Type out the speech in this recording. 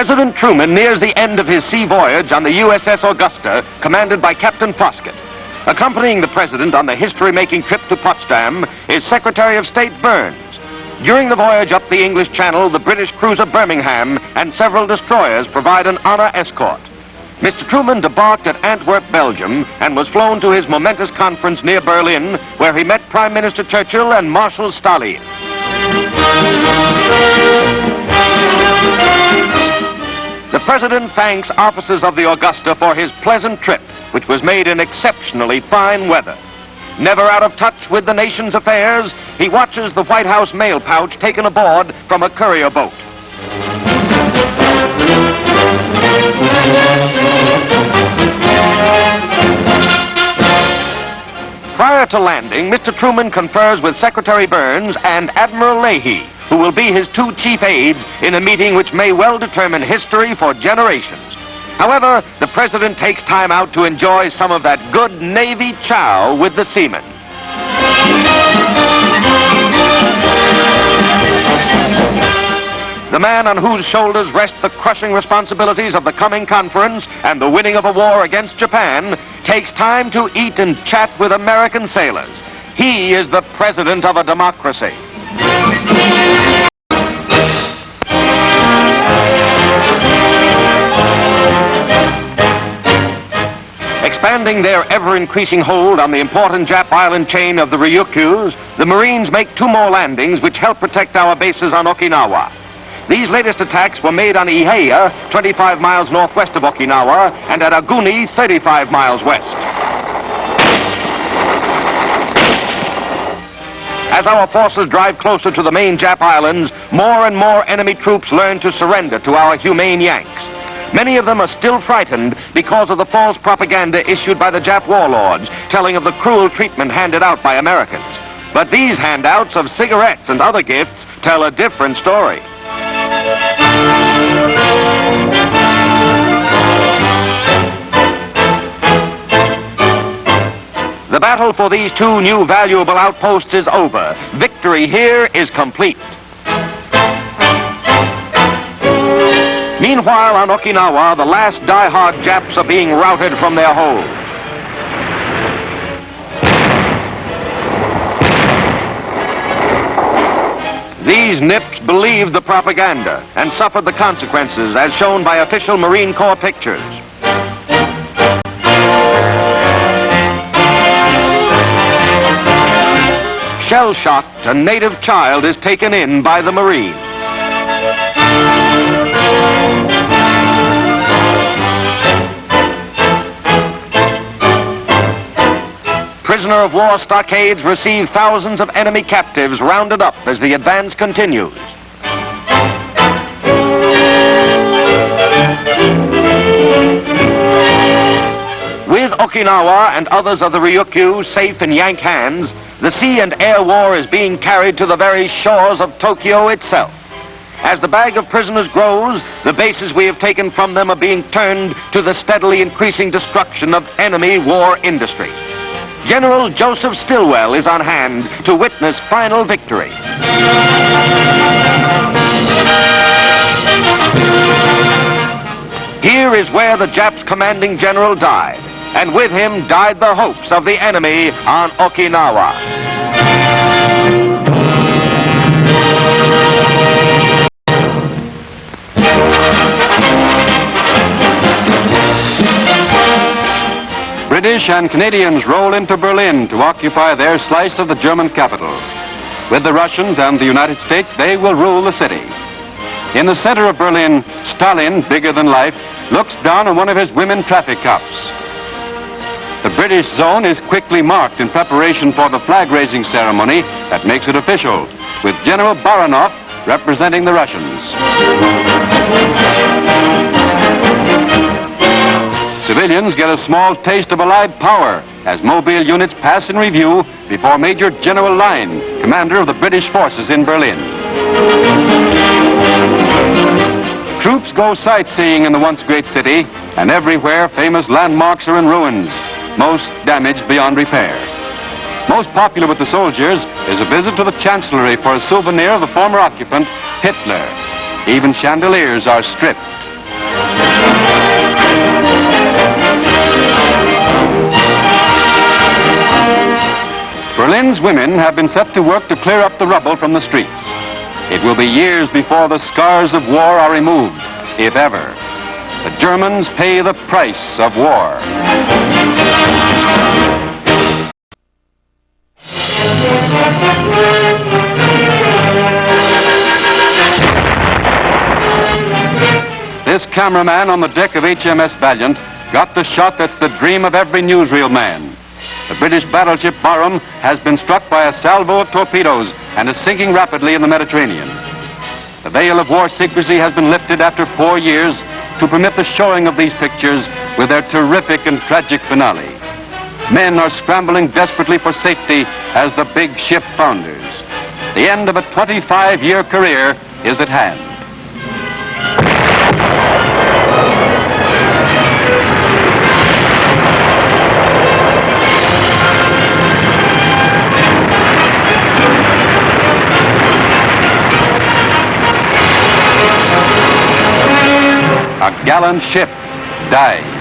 President Truman nears the end of his sea voyage on the USS Augusta, commanded by Captain Foskett. Accompanying the President on the history-making trip to Potsdam is Secretary of State Byrnes. During the voyage up the English Channel, the British cruiser Birmingham and several destroyers provide an honor escort. Mr. Truman debarked at Antwerp, Belgium, and was flown to his momentous conference near Berlin, where he met Prime Minister Churchill and Marshal Stalin. The President thanks officers of the Augusta for his pleasant trip, which was made in exceptionally fine weather. Never out of touch with the nation's affairs, he watches the White House mail pouch taken aboard from a courier boat. Prior to landing, Mr. Truman confers with Secretary Byrnes and Admiral Leahy, who will be his two chief aides in a meeting which may well determine history for generations. However, the President takes time out to enjoy some of that good Navy chow with the seamen. The man on whose shoulders rest the crushing responsibilities of the coming conference and the winning of a war against Japan takes time to eat and chat with American sailors. He is the President of a democracy. Expanding their ever-increasing hold on the important Jap island chain of the Ryukyus, the Marines make two more landings which help protect our bases on Okinawa. These latest attacks were made on Ibeya, 25 miles northwest of Okinawa, and at Auni, 35 miles west. As our forces drive closer to the main Jap islands, more and more enemy troops learn to surrender to our humane Yanks. Many of them are still frightened because of the false propaganda issued by the Jap warlords, telling of the cruel treatment handed out by Americans. But these handouts of cigarettes and other gifts tell a different story. The battle for these two new valuable outposts is over. Victory here is complete. Meanwhile, on Okinawa, the last die-hard Japs are being routed from their hold. These nips believed the propaganda and suffered the consequences, as shown by official Marine Corps pictures. Shell-shocked, a native child is taken in by the Marines. Prisoner of war stockades receive thousands of enemy captives rounded up as the advance continues. With Okinawa and others of the Ryukyu safe in Yank hands, the sea and air war is being carried to the very shores of Tokyo itself. As the bag of prisoners grows, the bases we have taken from them are being turned to the steadily increasing destruction of enemy war industry. General Joseph Stilwell is on hand to witness final victory. Here is where the Japs' commanding general died, and with him died the hopes of the enemy on Okinawa. British and Canadians roll into Berlin to occupy their slice of the German capital. With the Russians and the United States, they will rule the city. In the center of Berlin, Stalin, bigger than life, looks down on one of his women traffic cops. The British zone is quickly marked in preparation for the flag-raising ceremony that makes it official, with General Baranov representing the Russians. Civilians get a small taste of Allied power as mobile units pass in review before Major General Leahy, commander of the British forces in Berlin. Troops go sightseeing in the once great city, and everywhere famous landmarks are in ruins, most damaged beyond repair. Most popular with the soldiers is a visit to the Chancellery for a souvenir of the former occupant, Hitler. Even chandeliers are stripped. Berlin's women have been set to work to clear up the rubble from the streets. It will be years before the scars of war are removed, if ever. The Germans pay the price of war. This cameraman on the deck of HMS Valiant got the shot that's the dream of every newsreel man. The British battleship Barham has been struck by a salvo of torpedoes and is sinking rapidly in the Mediterranean. The veil of war secrecy has been lifted after 4 years to permit the showing of these pictures with their terrific and tragic finale. Men are scrambling desperately for safety as the big ship founders. The end of a 25-year career is at hand. A gallant ship died.